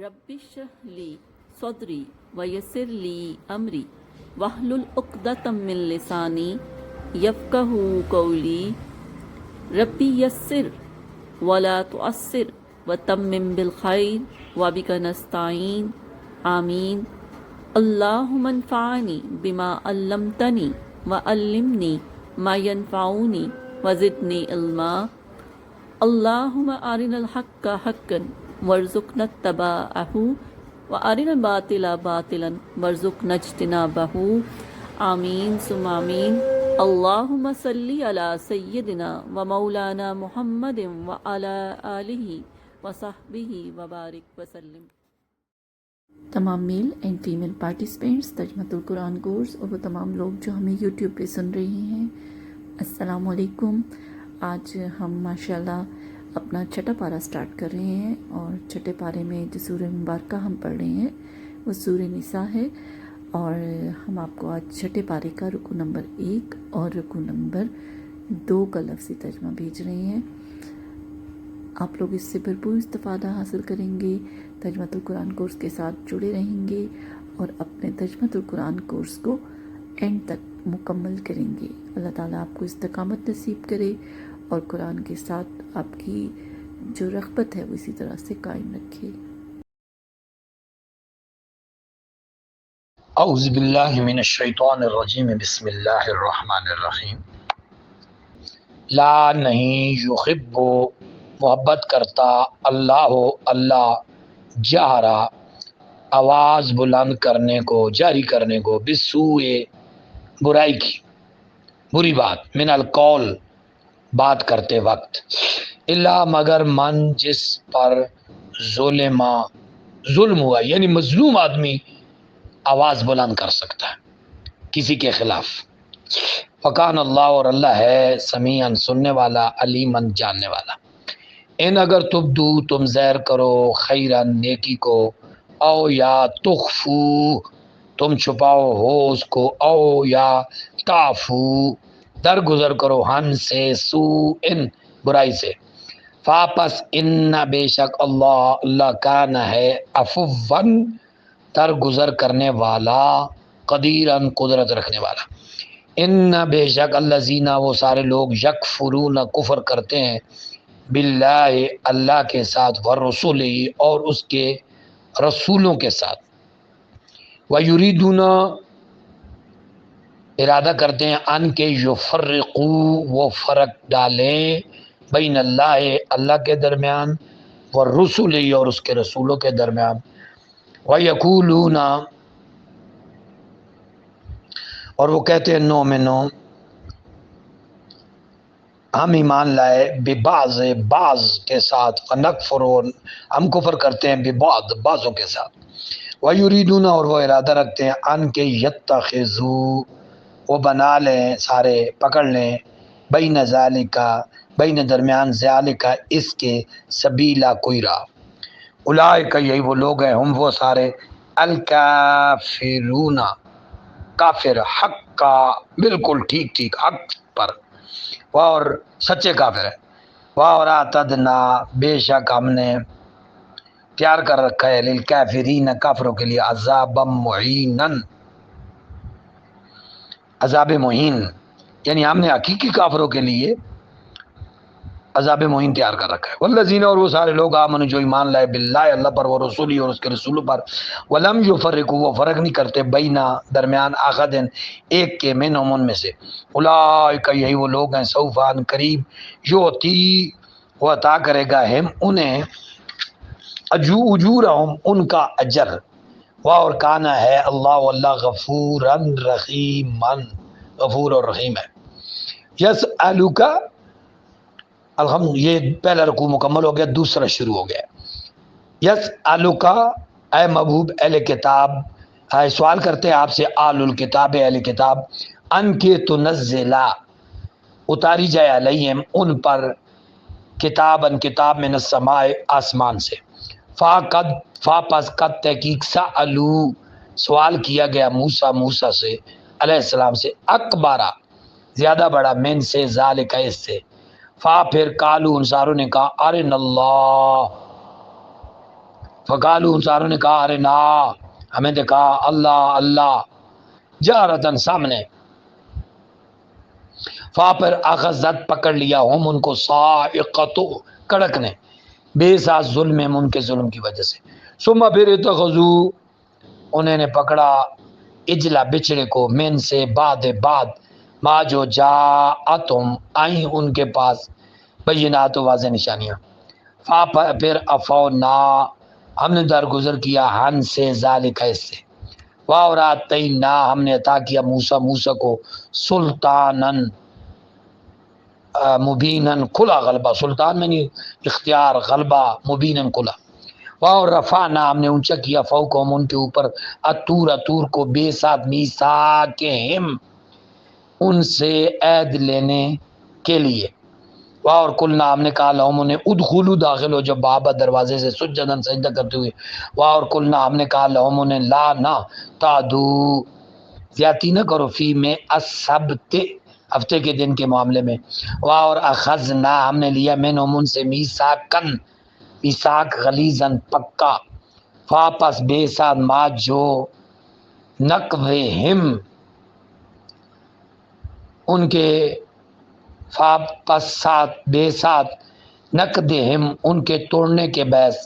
رب اشرح لی صدری ویسر لی امری واحلل عقدۃ من لسانی یفقہوا قولی ربی یسر ولا تعسر وتمم بالخیر وبک نستعین آمین اللہم انفعنی بما علمتنی وعلمنی ما ینفعنی وزدنی علما اللہم ارنا الحق حقا وارزقنا اتباعہ وارنا الباطل باطلا وارزقنا اجتنابہ آمین ثم آمین اللہم صلی علی سیدنا و مولانا محمد وعلی آلہ وصحبہ وبارک وسلم۔ تمام میل اینڈ فیمیل پارٹیسپینٹس ترجمۃ القرآن کورس اور وہ تمام لوگ جو ہمیں یوٹیوب پہ سن رہے ہیں، السلام علیکم۔ آج ہم ماشاءاللہ اپنا چھٹا پارہ سٹارٹ کر رہے ہیں، اور چھٹے پارے میں جو سورہ مبارکہ ہم پڑھ رہے ہیں وہ سورہ نساء ہے، اور ہم آپ کو آج چھٹے پارے کا رکوع نمبر 1 اور رکوع نمبر 2 کا لفظی ترجمہ بھیج رہے ہیں۔ آپ لوگ اس سے بھرپور استفادہ حاصل کریں گے، ترجمۃ القرآن کورس کے ساتھ جڑے رہیں گے اور اپنے ترجمۃ القرآن کورس کو اینڈ تک مکمل کریں گے۔ اللہ تعالیٰ آپ کو استقامت نصیب کرے اور قرآن کے ساتھ آپ کی جو رغبت ہے وہ اسی طرح سے قائم رکھے۔ اعوذ باللہ من الشیطان الرجیم، بسم اللہ الرحمن الرحیم۔ لا نہیں، یحب محبت کرتا، اللہ جہرا آواز بلند کرنے کو، جاری کرنے کو، بالسوء برائی کی، بری بات، من القول بات کرتے وقت، الا مگر من جس پر ظلم ہوا، یعنی مظلوم آدمی آواز بلند کر سکتا ہے کسی کے خلاف۔ فکان اللہ، اور اللہ ہے سمیعاً سننے والا، علیماً جاننے والا۔ ان اگر تبدو تم ظاہر کرو، خیراً نیکی کو، او یا تخفو تم چھپاؤ ہو اس کو، او یا تعفو درگزر کرو، ہن سے، سو ان برائی سے، فاپس ان بے شک اللہ کان ہے، عفواً درگزر کرنے والا، قدیراً قدرت رکھنے والا۔ ان بے شک الذین وہ سارے لوگ، یکفرون کفر کرتے ہیں، باللہ اللہ کے ساتھ، ورسولہ اور اس کے رسولوں کے ساتھ، ویریدون ارادہ کرتے ہیں، ان کے یفرقو وہ فرق ڈالیں، بین اللہ کے درمیان، والرسل اور اس کے رسولوں کے درمیان، ویقولون اور وہ کہتے ہیں، نؤمنو ہم ایمان لائے، ببعض بعض کے ساتھ، ونکفر ہم کفر کرتے ہیں، ببعض بعضوں کے ساتھ، ویریدون اور وہ ارادہ رکھتے ہیں، ان کے یتخذو وہ بنا لیں، سارے پکڑ لیں، بین ذالکا بین درمیان ذالکا اس کے، سبیلا کوئی راہ، اولئک یہی وہ لوگ ہیں، ہم وہ سارے، الکافرون کافر، حق کا بالکل ٹھیک حق پر، اور سچے کافر ہیں، اور اعتدنا بے شک ہم نے تیار کر رکھا ہے، للکافرین کافروں کے لیے، عذابا مہینا عذاب مہین، یعنی ہم نے حقیقی کافروں کے لیے عذاب مہین تیار کر رکھا ہے۔ والذین اور وہ سارے لوگ، آمنوا جو ایمان لائے، باللہ اللہ پر، وہ رسولی اور اس کے رسولوں پر، ولم یفرقوا وہ فرق نہیں کرتے، بینا درمیان، احد ایک کے، منہم ان میں سے، اولئک یہی وہ لوگ ہیں، سوف ان قریب، یؤتی وہ عطا کرے گا، ہم انہیں، اجورہم ان کا اجر، اور کانا ہے اللہ غفوراً رحیماً غفور اور رحیم ہے۔ یسألک الحمد، یہ پہلا رکوع مکمل ہو گیا، دوسرا شروع ہو گیا۔ یسألک اے محبوب اہل کتاب، سوال کرتے ہیں آپ سے، آل الکتاب اہل کتاب، ان کے تنزلا اتاری جائے، علیہم ان پر، کتاباً کتاب، من السماء آسمان سے، پس قد تحقیق، سألو سوال کیا گیا، موسیٰ سے علیہ السلام سے، اکبارہ زیادہ بڑا، من سے، ذالک اس سے، پھر قالو انصاروں نے کہا، ارنا اللہ فقالو ان ساروں نے کہا ارے نا ہمیں دکھا اللہ اللہ جارتن سامنے. فا پر اخذت پکڑ لیا ہم ان کو صاعقۃ کڑک نے بے ساتھ ظلم ان کے ظلم کی وجہ سے. ثم پھر اتخذو انہوں نے پکڑا اجلا بچڑے کو من سے بعد ما جو جاءتہم آئیں ان کے پاس بینات و واضح نشانیاں. فا پھر افونا ہم نے درگزر کیا ہن سے ذالک اس سے. واوراتینا ہم نے عطا کیا موسیٰ کو سلطانن مبینن کھلا غلبہ. سلطان میں نہیں اختیار غلبہ مبینن کھلا. اور رفعنا ہم نے اونچا کیا فوقہم ان کے اوپر الطور کو بے ساتھ میثاقہم ان سے عہد لینے کے لیے. اور کلنا ہم نے کہا لہم انہیں ادخلوا داخل ہو جب بابا دروازے سے سجدن سجدہ کرتے ہوئے. اور کلنا ہم نے کہا لہم انہیں لا نہ تعدو زیادتی نہ کرو فی میں السبت ہفتے کے دن کے معاملے میں. اور اخذنا ہم نے لیا منہم ان سے میثاقن میثاق غلیظاً پکا. فاپس بے ساتھ ما جو نقضہم ان کے فاپس ساتھ بے ساتھ نقضہم ان کے توڑنے کے باعث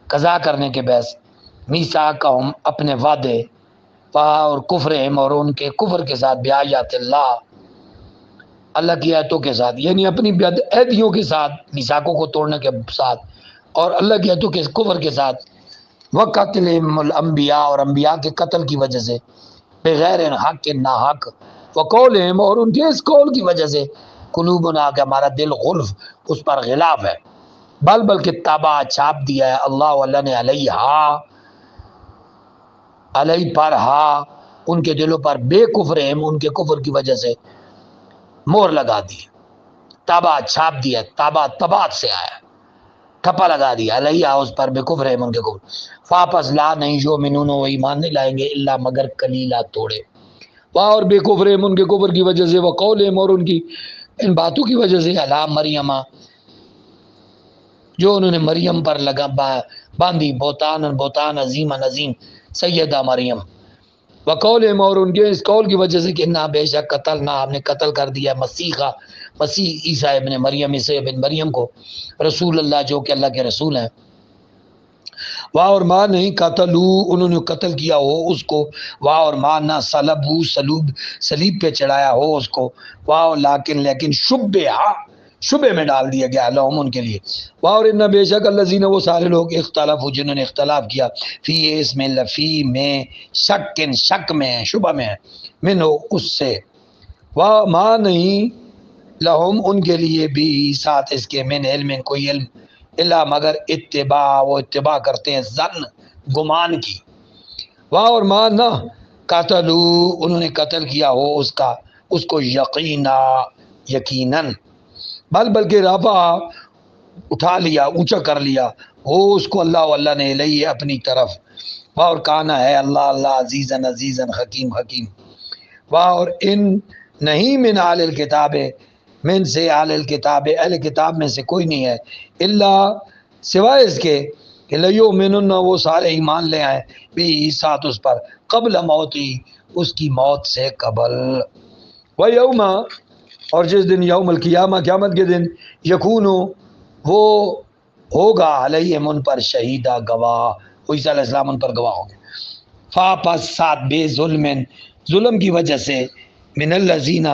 قضا کرنے کے باعث میثاقہم اپنے وعدے اور کفرہم اور ان کے کفر کے ساتھ بیاات اللہ کی آیتوں کے ساتھ یعنی اپنی عہدیوں کے ساتھ میثاقوں کو توڑنے کے ساتھ اور اللہ کی آیتوں کے کفر کے ساتھ. وقتلہم الانبیاء اور انبیاء کے قتل کی وجہ سے بغیر حق نا حق. وقولہم اور ان کے اس قول کی وجہ سے قلوبنا کہ ہمارا دل غلف اس پر غلاف ہے. بلکہ تابع چھاپ دیا ہے اللہ نے علیہ پر ان کے دلوں پر بے کفرہم ان کے کفر کی وجہ سے مور لگا دی. تابع چھاپ دیا تابع تبات سے آیا ٹھپا لگا دیا علیہ اس پر بے کفرہم ان کے کفر. فاپس لا نہیں یؤمنون وہ ایمان نہیں لائیں گے الا مگر قلیلا تھوڑے. اور بے کفرہم ان کے کفر کی وجہ سے وقولہم اور ان کی ان باتوں کی وجہ سے علی مریم جو انہوں نے مریم پر لگا باندھی بہتان عظیم سیدہ مریم. وقولہم اور ان کے اس قول کی وجہ سے کہ نہ بے شک قتل نہ ہم نے قتل کر دیا مسیح عیسیٰ ابن مریم عیسیٰ ابن مریم کو رسول اللہ جو کہ اللہ کے رسول ہیں. واہ اور ماں نہیں قتلو انہوں نے قتل کیا ہو اس کو. واہ اور ماں نہ صلبو صلیب پہ چڑھایا ہو اس کو. واہ لیکن شبے میں ڈال دیا گیا لہم ان کے لیے. واہ اور ان بے شک الذین وہ سارے لوگ اختلاف جنہوں نے اختلاف کیا فی اس میں لفی میں شک میں شبہ میں من اس سے. واہ ماں نہیں لہم ان کے لیے بھی ساتھ اس کے من علم کوئی علم الا مگر اتباع وہ اتباع کرتے ہیں ظن گمان کی. واہ اور ماں نہ قتلو انہوں نے قتل کیا ہو اس کو یقیناً بلکہ رفع اٹھا لیا اونچا کر لیا ہو اس کو اللہ نے الیہ اپنی طرف. واہ اور کانا ہے اللہ عزیزاً حکیم. واہ اور ان نہیں من اہل الکتاب من سے اہل کتاب میں سے کوئی نہیں ہے الا سوائے اس کے کہ لیؤمنن وہ سارے ایمان لے آئے بھی عیسیٰ اس پر قبل موتی اس کی موت سے قبل. ویوم اور جس دن یوم القیامہ قیامت کے دن یکون وہ ہوگا علیہم ان پر شہیدہ گواہ وہ عیسیٰ علیہ السلام ان پر گواہ ہوں گے. فاپس ساتھ بے ظلم کی وجہ سے من الذین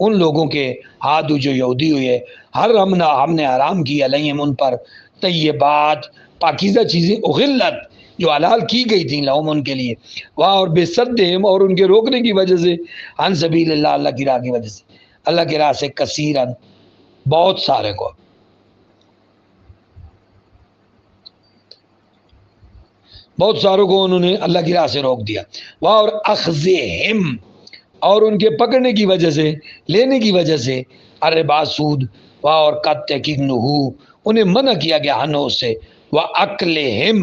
ان لوگوں کے ہادو جو یہودی ہوئے ہم نے حرام کی علیہم ان پر طیبات پاکیزہ چیزیں اغلت جو حلال کی گئی تھیں لہم ان کے لیے. واہ اور بے صدہم اور ان کے روکنے کی وجہ سے عن سبیل اللہ کی راہ کی وجہ سے اللہ کی راہ سے کثیرن بہت سارے کو بہت ساروں کو انہوں نے اللہ کی راہ سے روک دیا. واہ اور اخذہم اور ان کے پکڑنے کی وجہ سے لینے کی وجہ سے الربا سود. واہ اور قد تحقیق نہو انہیں منع کیا گیا ہنو سے. واکلہم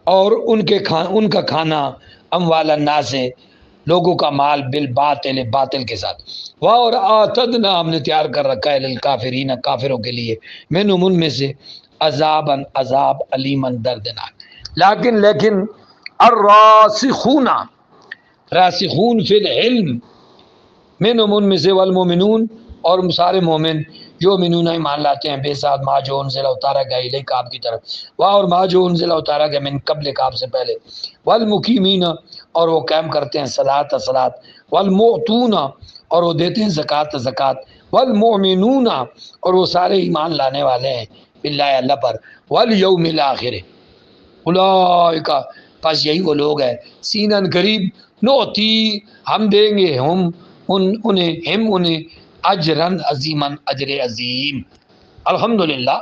اور ان کا کھانا اموال الناس سے لوگوں کا مال بالباطل باطل کے ساتھ. واہ اور آتدنا ہم نے تیار کر رکھا ہے للکافرین کافروں کے لیے منہم ان میں سے عذاباً عذاب علیماً دردناک۔ لیکن الراسخون راسخون فی العلم منہم ان میں سے والمومنون اور سارے مومن یؤمنون ایمان لاتے ہیں بے ساتھ ما جو انزل اتارا گیا الیک آپ کی طرف اور ما جو انزل اتارا گیا من قبل آپ سے پہلے والمقیمین اور وہ قائم کرتے ہیں صلاۃ والمعطون اور وہ دیتے ہیں زکوٰۃ والمؤمنون اور وہ سارے ایمان لانے والے ہیں باللہ اللہ پر والیوم الاخر اولئک پس یہی وہ لوگ ہیں سینن قریب نوتی ہم دیں گے انہیں اجرن عظیمن اجر عظیم۔ الحمدللہ